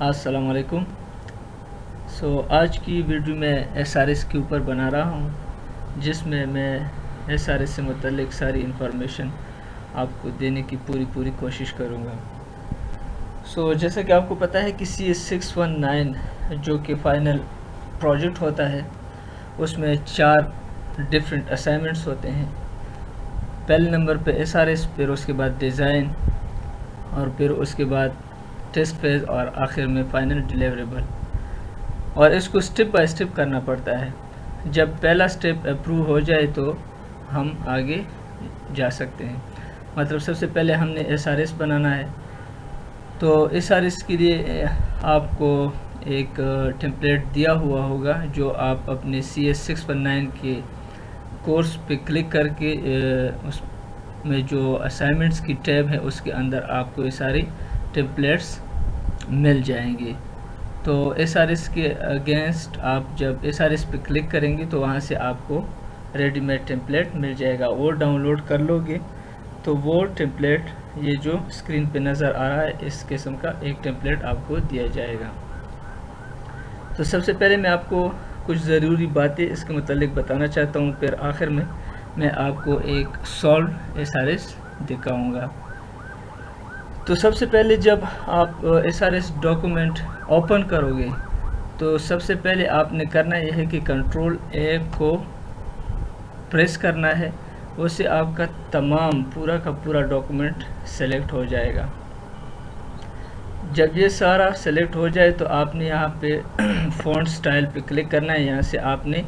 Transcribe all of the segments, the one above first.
السلام علیکم۔ آج کی ویڈیو میں ایس آر ایس کے اوپر بنا رہا ہوں، جس میں ایس آر ایس سے متعلق ساری انفارمیشن آپ کو دینے کی پوری کوشش کروں گا۔ جیسا کہ آپ کو پتہ ہے کہ CS619 جو کہ فائنل پروجیکٹ ہوتا ہے، اس میں 4 ڈیفرنٹ اسائنمنٹس ہوتے ہیں۔ پہلے نمبر پہ ایس آر ایس، پھر اس کے بعد ڈیزائن، اور پھر اس کے بعد ٹیسٹ فیز، اور آخر میں فائنل ڈیلیوریبل۔ اور اس کو سٹیپ بائی سٹیپ کرنا پڑتا ہے۔ جب پہلا سٹیپ اپروو ہو جائے تو ہم آگے جا سکتے ہیں۔ مطلب سب سے پہلے ہم نے ایس آر ایس بنانا ہے۔ تو ایس آر ایس کے لیے آپ کو ایک ٹیمپلیٹ دیا ہوا ہوگا، جو آپ اپنے CS619 کے کورس پہ کلک کر کے اس میں جو اسائنمنٹس کی ٹیب ہے، اس کے اندر آپ کو یہ ساری ٹیمپلیٹس مل جائیں گے۔ تو ایس آر ایس کے اگینسٹ آپ جب ایس آر ایس پہ کلک کریں گے تو وہاں سے آپ کو ریڈی میڈ ٹیمپلیٹ مل جائے گا۔ وہ ڈاؤن لوڈ کر لو گے تو وہ ٹیمپلیٹ، یہ جو اسکرین پہ نظر آ رہا ہے، اس قسم کا ایک ٹیمپلیٹ آپ کو دیا جائے گا۔ تو سب سے پہلے میں آپ کو کچھ ضروری باتیں اس کے متعلق بتانا چاہتا ہوں، پھر آخر میں آپ کو ایک سالو ایس آر ایس دکھاؤں گا۔ تو سب سے پہلے جب آپ S R S document open کرو گے تو سب سے پہلے آپ نے کرنا یہ ہے کہ کنٹرول اے کو پریس کرنا ہے۔ اس سے آپ کا تمام پورا کا پورا ڈاکومنٹ سلیکٹ ہو جائے گا۔ جب یہ سارا سلیکٹ ہو جائے تو آپ نے یہاں پہ فونٹ سٹائل پہ کلک کرنا ہے۔ یہاں سے آپ نے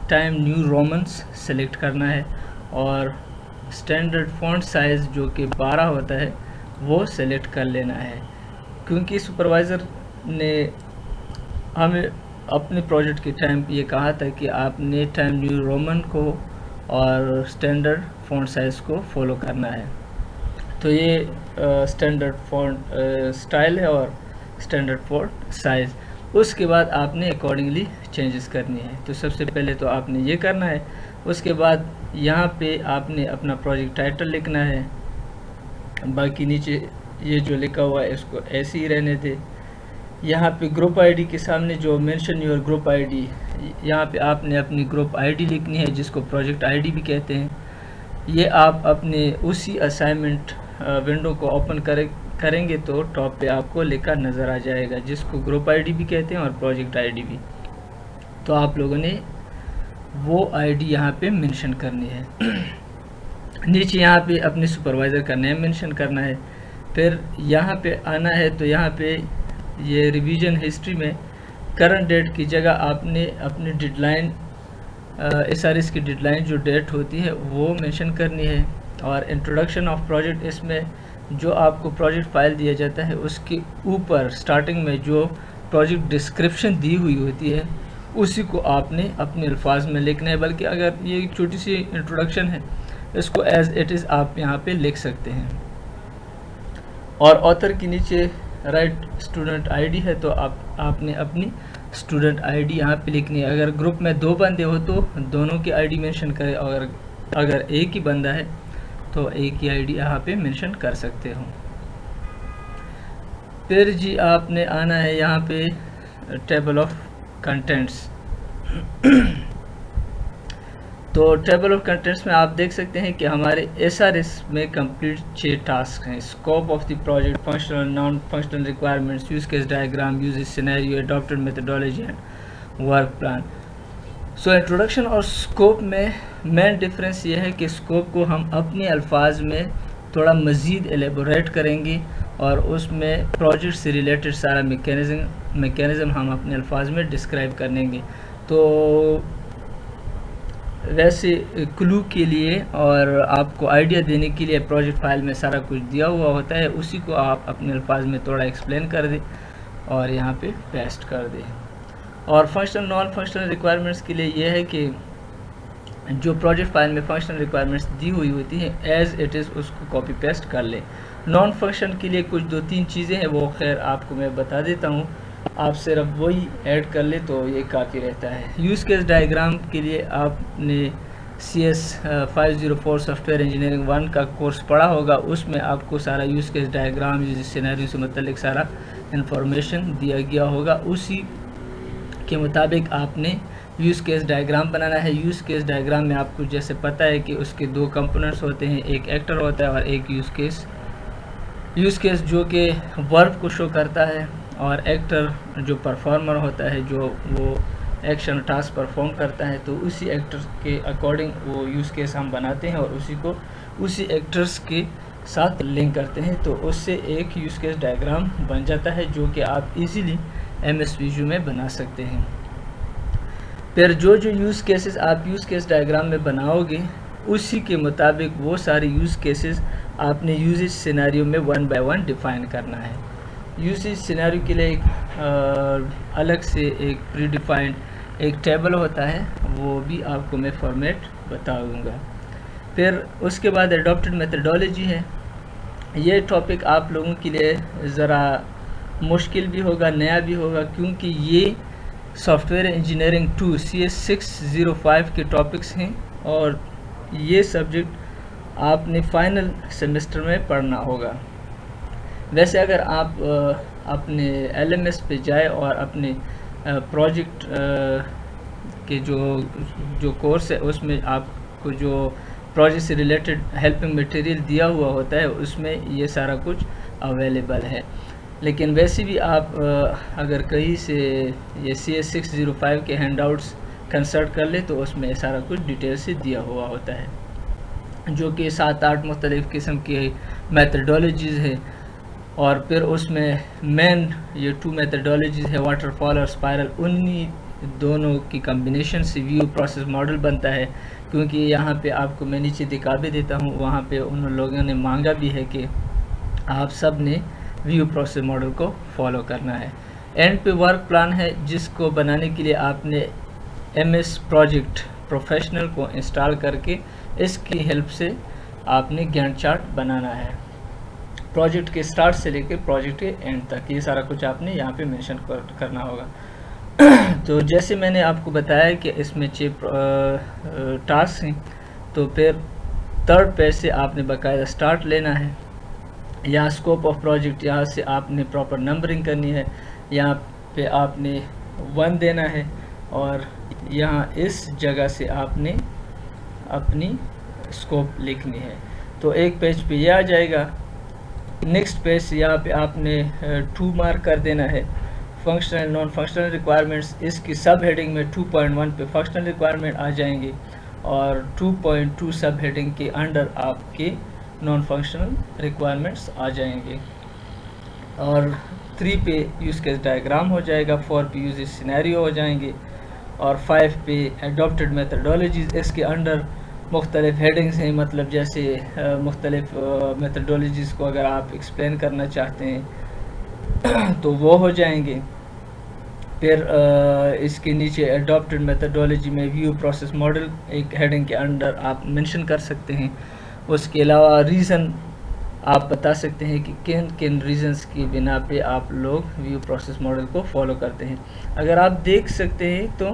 ٹائم نیو رومنس سلیکٹ کرنا ہے، اور سٹینڈرڈ فونٹ سائز جو کہ 12 ہوتا ہے وہ سلیکٹ کر لینا ہے، کیونکہ سپروائزر نے ہمیں اپنے پروجیکٹ کے ٹائم پہ یہ کہا تھا کہ آپ نے ٹائم نیو رومن کو اور سٹینڈرڈ فونٹ سائز کو فالو کرنا ہے۔ تو یہ سٹینڈرڈ فونٹ سٹائل ہے اور سٹینڈرڈ فونٹ سائز۔ اس کے بعد آپ نے اکارڈنگلی چینجز کرنی ہے۔ تو سب سے پہلے تو آپ نے یہ کرنا ہے۔ اس کے بعد یہاں پہ آپ نے اپنا پروجیکٹ ٹائٹل لکھنا ہے، باقی نیچے یہ جو لکھا ہوا ہے اس کو ایسے ہی رہنے دے۔ یہاں پہ گروپ آئی ڈی کے سامنے جو mention your group I D, یہاں پہ آپ نے اپنی گروپ آئی ڈی لکھنی ہے، جس کو پروجیکٹ آئی ڈی بھی کہتے ہیں۔ یہ آپ اپنے اسی اسائنمنٹ ونڈو کو اوپن کریں گے تو ٹاپ پہ آپ کو لکھا نظر آ جائے گا، جس کو گروپ آئی ڈی بھی کہتے ہیں اور پروجیکٹ آئی ڈی بھی۔ تو آپ لوگوں نے وہ آئی ڈی یہاں پہ مینشن کرنی ہے۔ نیچے یہاں پہ اپنے سپروائزر کا نیم مینشن کرنا ہے۔ پھر یہاں پہ آنا ہے تو یہاں پہ یہ ریویژن ہسٹری میں کرنٹ ڈیٹ کی جگہ آپ نے اپنی deadline, S R S کی ڈیڈ لائن جو ڈیٹ ہوتی ہے وہ مینشن کرنی ہے۔ اور انٹروڈکشن آف پروجیکٹ، اس میں جو آپ کو پروجیکٹ فائل دیا جاتا ہے اس کے اوپر سٹارٹنگ میں جو پروجیکٹ ڈسکرپشن دی ہوئی ہوتی ہے اسی کو آپ نے اپنے الفاظ میں لکھنا ہے، بلکہ اگر یہ ایک چھوٹی سی انٹروڈکشن ہے اس کو ایز اٹ از آپ یہاں پہ لکھ سکتے ہیں۔ اور آتھر کے نیچے رائٹ اسٹوڈنٹ آئی ڈی ہے تو آپ نے اپنی اسٹوڈنٹ آئی ڈی یہاں پہ لکھنی ہے۔ اگر گروپ میں 2 بندے ہو تو دونوں کی آئی ڈی مینشن کرے، اور اگر ایک ہی بندہ ہے تو ایک ہی آئی ڈی یہاں پہ مینشن کر سکتے ہو۔ پھر جی آپ نے آنا ہے یہاں پہ ٹیبل آف کنٹینٹس۔ تو ٹیبل آف کنٹینٹس میں آپ دیکھ سکتے ہیں کہ ہمارے ایس آر ایس میں کمپلیٹ 6 ٹاسک ہیں۔ Scope of the project, functional non functional requirements, use case diagram, use scenario, adapted methodology and work plan. Introduction اور اسکوپ میں مین ڈفرینس یہ ہے کہ اسکوپ کو ہم اپنے الفاظ میں تھوڑا مزید ایلیبوریٹ کریں گے، اور اس میں پروجیکٹ سے ریلیٹڈ سارا میکینزم ہم اپنے الفاظ میں ڈسکرائب کریں گے۔ تو ویسے کلو کے لیے اور آپ کو آئیڈیا دینے کے لیے پروجیکٹ فائل میں سارا کچھ دیا ہوا ہوتا ہے، اسی کو آپ اپنے الفاظ میں تھوڑا ایکسپلین کر دیں اور یہاں پہ پیسٹ کر دیں۔ اور فنکشنل نان فنکشنل ریکوائرمنٹس کے لیے یہ ہے کہ جو پروجیکٹ فائل میں فنکشنل ریکوائرمنٹس دی ہوئی ہوتی ہیں ایز اٹ از اس کو کاپی پیسٹ کر لیں۔ نان فنکشن کے لیے کچھ 2-3 چیزیں ہیں، وہ خیر آپ کو میں بتا دیتا ہوں، آپ صرف وہی ایڈ کر لیں تو یہ کافی رہتا ہے۔ یوز کیس ڈائیگرام کے لیے آپ نے CS504 سافٹ ویئر انجینئرنگ 1 کا کورس پڑھا ہوگا، اس میں آپ کو سارا use case diagram, use scenario سے متعلق سارا انفارمیشن دیا گیا ہوگا اسی کے مطابق آپ نے یوز کیس ڈائیگرام بنانا ہے. یوز کیس ڈائیگرام میں آپ کو جیسے پتہ ہے کہ اس کے دو کمپوننٹس ہوتے ہیں, ایک ایکٹر ہوتا ہے اور ایک یوز کیس. یوز کیس جو کہ ورب کو شو کرتا ہے اور ایکٹر جو پرفارمر ہوتا ہے, جو وہ ایکشن ٹاسک پرفارم کرتا ہے, تو اسی ایکٹر کے اکارڈنگ وہ یوز کیس ہم بناتے ہیں اور اسی کو اسی ایکٹرز کے ساتھ لنک کرتے ہیں. تو اس سے ایک یوز کیس ڈائیگرام بن جاتا ہے جو کہ آپ ایزیلی ایم ایس ویژو میں بنا سکتے ہیں. پھر جو یوز کیسز آپ یوز کیس ڈائیگرام میں بناؤ گے اسی کے مطابق وہ سارے یوز کیسز آپ نے یوزیج سیناریو میں 1 by 1 ڈیفائن کرنا ہے. یوزیج سیناریو کے لیے ایک الگ سے ایک پری ڈیفائنڈ ایک ٹیبل ہوتا ہے, وہ بھی آپ کو میں فارمیٹ بتاؤں گا. پھر اس کے بعد اڈاپٹڈ میتھڈالوجی ہے. یہ ٹاپک آپ لوگوں کے لیے ذرا مشکل بھی ہوگا, نیا بھی ہوگا, کیونکہ یہ سافٹ ویئر انجینئرنگ 2 CS605 کے ٹاپکس ہیں اور یہ سبجیکٹ آپ نے فائنل سیمسٹر میں پڑھنا ہوگا. ویسے اگر آپ اپنے LMS پہ جائے اور اپنے پروجیکٹ کے جو کورس ہے اس میں آپ کو جو پروجیکٹ سے ریلیٹڈ ہیلپنگ مٹیریل دیا ہوا ہوتا ہے اس میں یہ سارا کچھ اویلیبل ہے. لیکن ویسے بھی آپ اگر کہیں سے یہ CS605 کے ہینڈ آؤٹس کنسلٹ کر لے تو اس میں سارا کچھ ڈیٹیل سے دیا ہوا ہوتا ہے, جو کہ 7-8 مختلف قسم کی میتھڈالوجیز ہے. اور پھر اس میں مین یہ 2 میتھڈالوجیز ہے, واٹر فال اور اسپائرل, انہی دونوں کی کمبینیشن سے ویو پروسیس ماڈل بنتا ہے. کیونکہ یہاں پہ آپ کو میں نیچے دکھا بھی دیتا ہوں, وہاں پہ ان لوگوں نے مانگا بھی ہے کہ آپ سب نے ویو پروسیس ماڈل کو فالو کرنا ہے. اینڈ پہ ورک پلان ہے جس کو بنانے کے لیے آپ نے MS پروجیکٹ پروفیشنل کو انسٹال کر کے اس کی ہیلپ سے آپ نے گینٹ چارٹ بنانا ہے, پروجیکٹ کے سٹارٹ سے لے کے پروجیکٹ کے اینڈ تک. یہ سارا کچھ آپ نے یہاں پہ مینشن کرنا ہوگا. تو جیسے میں نے آپ کو بتایا کہ اس میں 6 ٹاسک ہیں, تو پھر 3rd پیج سے آپ نے باقاعدہ سٹارٹ لینا ہے. یہاں اسکوپ آف پروجیکٹ, یہاں سے آپ نے پراپر نمبرنگ کرنی ہے, یہاں پہ آپ نے 1 دینا ہے اور یہاں اس جگہ سے آپ نے اپنی اسکوپ لکھنی ہے. تو ایک پیج پہ یہ آ جائے گا. نیکسٹ پیج سے یہاں پہ آپ نے 2 مارک کر دینا ہے. فنکشنل نان فنکشنل ریکوائرمنٹس, اس کی سب ہیڈنگ میں 2.1 پہ فنکشنل ریکوائرمنٹ آ جائیں گے اور 2.2 سب ہیڈنگ کے انڈر آپ کے نان فنکشنل ریکوائرمنٹس آ جائیں گے. اور 3 پہ یوز کیس ڈائیگرام ہو جائے گا, 4 پہ یوز سینیریو ہو جائیں گے اور 5 پہ ایڈاپٹڈ میتھڈالوجیز. اس کے انڈر مختلف ہیڈنگز ہیں, مطلب جیسے مختلف میتھڈالوجیز کو اگر آپ ایکسپلین کرنا چاہتے ہیں تو وہ ہو جائیں گے. پھر اس کے نیچے ایڈاپٹڈ میتھڈالوجی میں ویو پروسیس ماڈل ایک ہیڈنگ کے انڈر آپ منشن کر سکتے ہیں. اس کے علاوہ ریزن آپ بتا سکتے ہیں کہ کن کن ریزنز کی بنا پہ آپ لوگ ویو پروسیس ماڈل کو فالو کرتے ہیں. اگر آپ دیکھ سکتے ہیں تو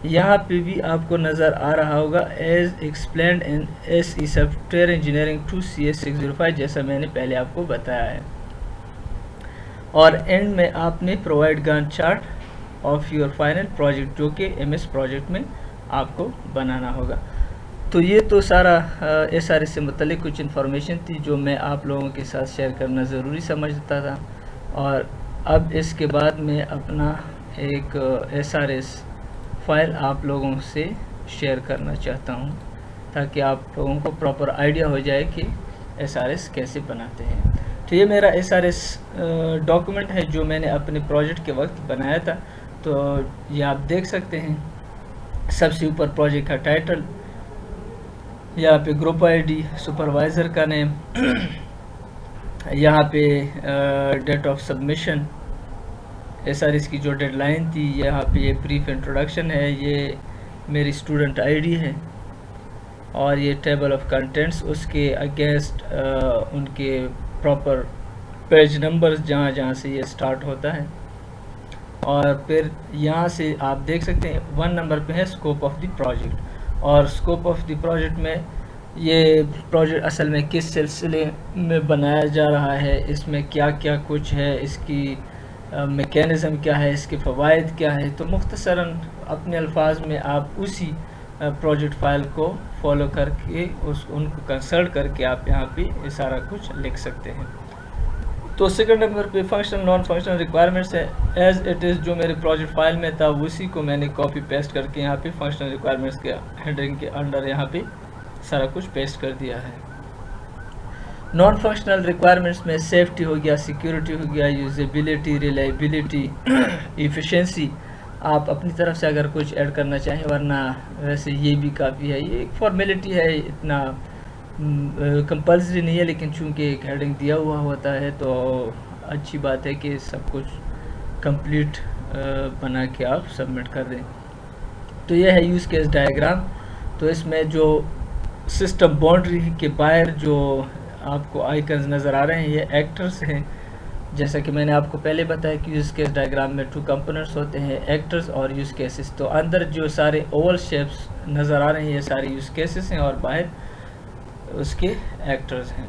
یہاں پہ بھی آپ کو نظر آ رہا ہوگا as explained in SE soft ware engineering 2 CS605, جیسا میں نے پہلے آپ کو بتایا ہے. اور اینڈ میں آپ نے provide Gantt chart of your final project, جو کہ MS پروجیکٹ میں آپ کو بنانا ہوگا. تو یہ تو سارا SRS سے متعلق کچھ انفارمیشن تھی جو میں آپ لوگوں کے ساتھ شیئر کرنا ضروری سمجھتا تھا. اور اب اس کے بعد میں اپنا ایک SRS فائل آپ لوگوں سے شیئر کرنا چاہتا ہوں تاکہ آپ لوگوں کو پراپر آئیڈیا ہو جائے کہ SRS کیسے بناتے ہیں. تو یہ میرا SRS ڈاکومنٹ ہے جو میں نے اپنے پروجیکٹ کے وقت بنایا تھا. تو یہ آپ دیکھ سکتے ہیں, سب سے اوپر پروجیکٹ کا ٹائٹل, یہاں پہ گروپ ID, سپروائزر کا نیم, یہاں پہ ڈیٹ آف سبمیشن, SRS کی جو ڈیڈ لائن تھی, یہاں پہ یہ بریف انٹروڈکشن ہے, یہ میری اسٹوڈنٹ ID ہے, اور یہ ٹیبل آف کنٹینٹس, اس کے اگینسٹ ان کے پراپر پیج نمبرز جہاں جہاں سے یہ سٹارٹ ہوتا ہے. اور پھر یہاں سے آپ دیکھ سکتے ہیں 1 نمبر پہ ہے اسکوپ آف دی پروجیکٹ, اور اسکوپ آف دی پروجیکٹ میں یہ پروجیکٹ اصل میں کس سلسلے میں بنایا جا رہا ہے, اس میں کیا کیا کچھ ہے, اس کی میکینزم کیا ہے، اس کے فوائد کیا ہے. تو مختصراً اپنے الفاظ میں آپ اسی پروجیکٹ فائل کو فالو کر کے ان کو کنسلٹ کر کے آپ یہاں پہ یہ سارا کچھ لکھ سکتے ہیں. تو سیکنڈ نمبر پہ فنکشنل نان فنکشنل ریکوائرمنٹس ہے. ایز اٹ از جو میرے پروجیکٹ فائل میں تھا اسی کو میں نے کاپی پیسٹ کر کے یہاں پہ فنکشنل ریکوائرمنٹس کے ہیڈنگ کے انڈر یہاں پہ سارا کچھ پیسٹ کر دیا ہے. نان فنکشنل ریکوائرمنٹس میں سیفٹی ہو گیا، سیکیورٹی ہو گیا، یوزیبلٹی، ریلائبلٹی، ایفیشنسی. آپ اپنی طرف سے اگر کچھ ایڈ کرنا چاہیں، ورنہ ویسے یہ بھی کافی ہے. یہ ایک فارمیلٹی ہے، اتنا کمپلسری نہیں ہے، لیکن چونکہ ایک ہیڈنگ دیا ہوا ہوتا ہے تو اچھی بات ہے کہ سب کچھ کمپلیٹ بنا کے آپ سبمٹ کر دیں. تو یہ ہے یوز کیس ڈائیگرام. تو اس میں جو سسٹم باؤنڈری کے باہر جو آپ کو آئیکنز نظر آ رہے ہیں یہ ایکٹرز ہیں. جیسا کہ میں نے آپ کو پہلے بتایا کہ یوز کیس ڈائیگرام میں 2 کمپوننٹس ہوتے ہیں، ایکٹرز اور یوز کیسز. تو اندر جو سارے اوول شیپس نظر آ رہے ہیں یہ سارے یوز کیسز ہیں اور باہر اس کے ایکٹرز ہیں.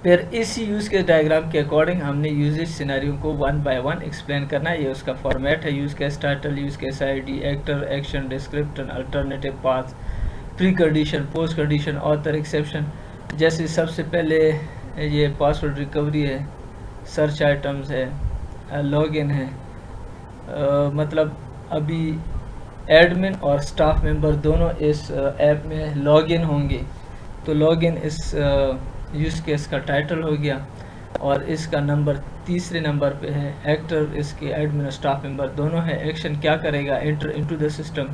پھر اسی یوز کیس ڈائیگرام کے اکارڈنگ ہم نے یوزیج سینیریو کو 1 بائی 1 ایکسپلین کرنا ہے. یہ اس کا فارمیٹ ہے. Use case title, use case I D, actor, action, descriptor, alternative path, precondition, postcondition, author, exception. جیسے سب سے پہلے یہ پاسورڈ ریکوری ہے، سرچ آئٹمز ہے، لاگ ان ہے. مطلب ابھی ایڈمن اور سٹاف ممبر دونوں اس ایپ میں لاگ ان ہوں گے. تو لاگ ان اس یوز کیس کا ٹائٹل ہو گیا اور اس کا نمبر تیسرے نمبر پہ ہے. ایکٹر اس کے ایڈمن اور سٹاف ممبر دونوں ہے. ایکشن کیا کرے گا؟ Enter into the system.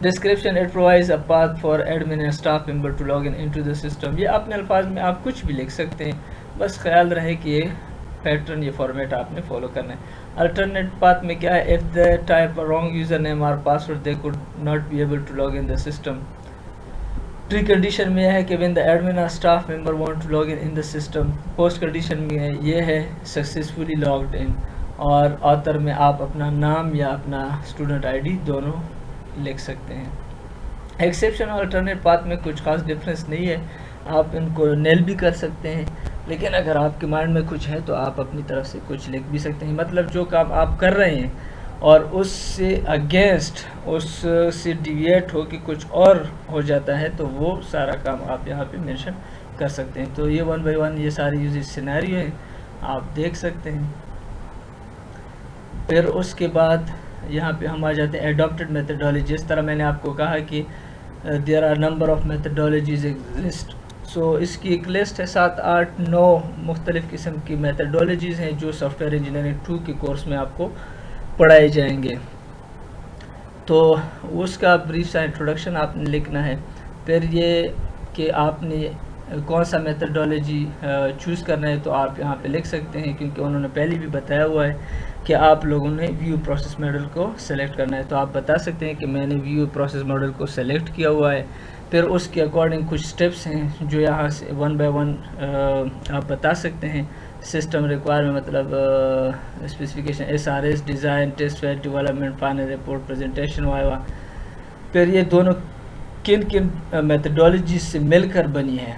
Description it provides a path for admin and staff member to log in into the system. یہ اپنے الفاظ میں آپ کچھ بھی لکھ سکتے ہیں، بس خیال رہے کہ یہ پیٹرن، یہ فارمیٹ آپ نے فالو کرنا ہے. الٹرنیٹ پاتھ میں کیا ہے؟ If they type wrong user name اور password they could not be able to log in the system. Precondition میں ہے کہ when the admin or staff member want to log in the system. Post condition میں یہ ہے successfully logged in. اور author میں آپ اپنا نام یا اپنا اسٹوڈنٹ آئی ڈی دونوں لکھ سکتے ہیں. ایکسیپشن اور الٹرنیٹ پاتھ میں کچھ خاص ڈفرینس نہیں ہے، آپ ان کو نیل بھی کر سکتے ہیں، لیکن اگر آپ کے مائنڈ میں کچھ ہے تو آپ اپنی طرف سے کچھ لکھ بھی سکتے ہیں. مطلب جو کام آپ کر رہے ہیں اور اس سے اگینسٹ، اس سے ڈیویٹ ہو کے کچھ اور ہو جاتا ہے تو وہ سارا کام آپ یہاں پہ مینشن کر سکتے ہیں. تو یہ 1 بائی 1 یہ سارے یوزیج سینیریو ہیں، آپ دیکھ سکتے ہیں. پھر اس کے بعد یہاں پہ ہم آ جاتے ہیں ایڈاپٹڈ میتھڈالوجی. جس طرح میں نے آپ کو کہا کہ there are number of methodologies exist. So اس کی ایک لسٹ ہے، 7 8 9 مختلف قسم کی میتھڈالوجیز ہیں جو سافٹ ویئر انجینئرنگ 2 کے کورس میں آپ کو پڑھائے جائیں گے. تو اس کا بریف سا انٹروڈکشن آپ نے لکھنا ہے. پھر یہ کہ آپ نے کون سا میتھڈالوجی چوز کرنا ہے تو آپ یہاں پہ لکھ سکتے ہیں، کیونکہ انہوں نے پہلے بھی بتایا ہوا ہے کہ آپ لوگوں نے ویو پروسیس ماڈل کو سلیکٹ کرنا ہے. تو آپ بتا سکتے ہیں کہ میں نے ویو پروسیس ماڈل کو سلیکٹ کیا ہوا ہے. پھر اس کے اکارڈنگ کچھ سٹیپس ہیں جو یہاں سے 1 بائی 1 آپ بتا سکتے ہیں. سسٹم ریکوائرمنٹ مطلب specification, S R S, design, test phase, development, final report, presentation, viva. پھر یہ دونوں کن کن میتھڈالوجیز سے مل کر بنی ہے.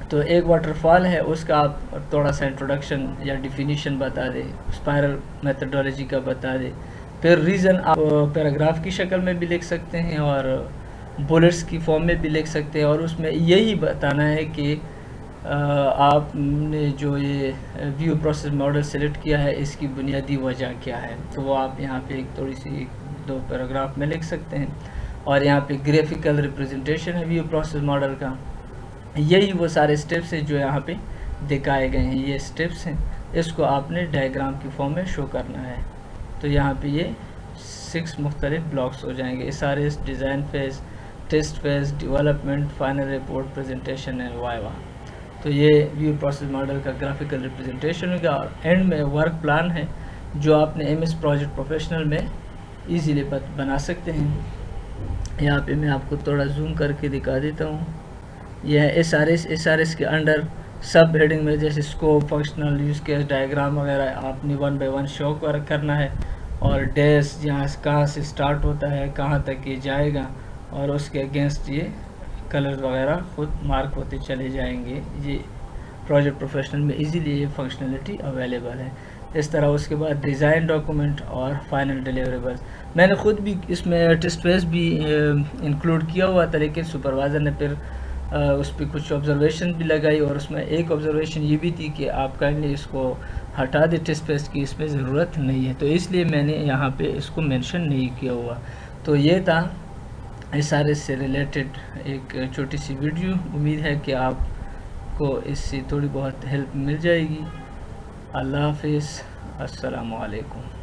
تو ایک واٹر فال ہے، اس کا آپ تھوڑا سا انٹروڈکشن یا ڈیفینیشن بتا دیں. اسپائرل میتھڈالوجی کا بتا دیں. پھر ریزن آپ پیراگراف کی شکل میں بھی لکھ سکتے ہیں اور بولٹس کی فارم میں بھی لکھ سکتے ہیں، اور اس میں یہی بتانا ہے کہ آپ نے جو یہ ویو پروسیس ماڈل سلیکٹ کیا ہے اس کی بنیادی وجہ کیا ہے. تو وہ آپ یہاں پہ ایک تھوڑی سی 2 پیراگراف میں لکھ سکتے ہیں. اور یہاں پہ گرافیکل ریپرزنٹیشن ہے ویو پروسیس ماڈل کا. یہی وہ سارے سٹیپس ہیں جو یہاں پہ دکھائے گئے ہیں. یہ سٹیپس ہیں، اس کو آپ نے ڈائیگرام کی فارم میں شو کرنا ہے. تو یہاں پہ یہ 6 مختلف بلاکس ہو جائیں گے. اس سارے design phase, test phase, development, final report, presentation and viva. تو یہ ویو پروسیس ماڈل کا گرافیکل ریپرزنٹیشن ہوگا. اور اینڈ میں ورک پلان ہے جو آپ نے ایم ایس پروجیکٹ پروفیشنل میں ایزیلی بنا سکتے ہیں. یہاں پہ میں آپ کو تھوڑا زوم کر کے دکھا دیتا ہوں. یہ ہے ایس آر ایس کے انڈر سب ہیڈنگ میں جیسے scope, functional, use case diagram وغیرہ آپ نے 1 بائی 1 شو کرنا ہے. اور ڈیس یہاں کہاں سے سٹارٹ ہوتا ہے کہاں تک یہ جائے گا، اور اس کے اگینسٹ یہ کلر وغیرہ خود مارک ہوتے چلے جائیں گے. یہ پروجیکٹ پروفیشنل میں ایزیلی یہ فنکشنلٹی اویلیبل ہے. اس طرح اس کے بعد ڈیزائن ڈاکومنٹ اور فائنل ڈیلیوریبلز. میں نے خود بھی اس میں ٹیسٹ فیس بھی انکلوڈ کیا ہوا تھا، لیکن سپروائزر نے پھر اس پہ کچھ آبزرویشن بھی لگائی، اور اس میں ایک آبزرویشن یہ بھی تھی کہ آپ کائنڈلی اس کو ہٹا دے ٹیسٹ فیس کی، اس میں ضرورت نہیں ہے، تو اس لیے میں نے یہاں پہ اس کو مینشن نہیں کیا ہوا. تو یہ تھا SRS سے ریلیٹڈ ایک چھوٹی سی ویڈیو. امید ہے کہ آپ کو اس سے تھوڑی بہت ہیلپ مل جائے گی. اللہ حافظ. السلام علیکم.